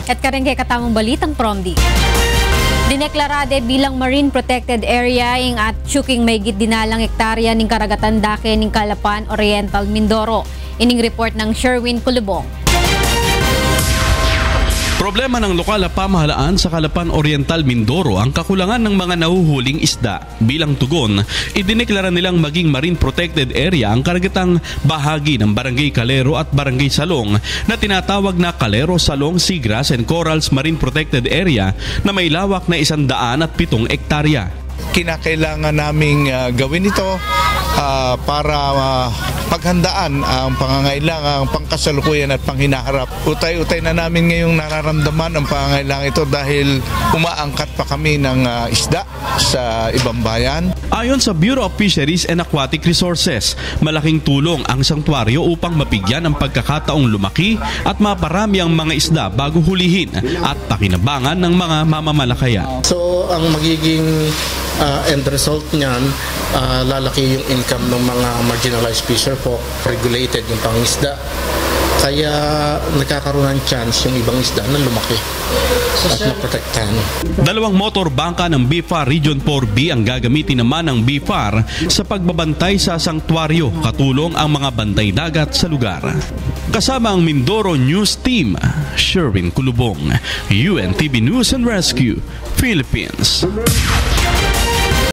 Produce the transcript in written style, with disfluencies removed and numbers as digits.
At karengke katamong balitang promdi. Dineklarade bilang Marine Protected Area ing at Chuking Maygit dinalang hektarya ning karagatan dake ning Calapan Oriental, Mindoro. Ining report ng Sherwin Kulubong. Problema ng lokal na pamahalaan sa Calapan Oriental, Mindoro ang kakulangan ng mga nahuhuling isda. Bilang tugon, idineklara nilang maging Marine Protected Area ang karagatang bahagi ng Barangay Calero at Barangay Salong na tinatawag na Calero, Salong, Seagrass and Corals Marine Protected Area na may lawak na 107 hektarya. Kinakailangan naming gawin ito para paghandaan ang pangangailangang pangkasalukuyan at panghinaharap. Utay-utay na namin ngayong nararamdaman ang pangangailangan ito dahil umaangkat pa kami ng isda sa ibang bayan. Ayon sa Bureau of Fisheries and Aquatic Resources, malaking tulong ang sangtuaryo upang mabigyan ng pagkakataong lumaki at maparami ang mga isda bago hulihin at pakinabangan ng mga mamamalakaya. So ang magiging end result niyan, lalaki yung income ng mga marginalized fisherfolk, regulated yung pangisda. Kaya nagkakaroon ng chance yung ibang isda na lumaki at maprotektahan. 2 motor bangka ng BIFAR Region 4B ang gagamitin naman ng BIFAR sa pagbabantay sa sangtuaryo, katulong ang mga bantay dagat sa lugar. Kasama ang Mindoro News Team, Sherwin Kulubong, UNTV News and Rescue, Philippines.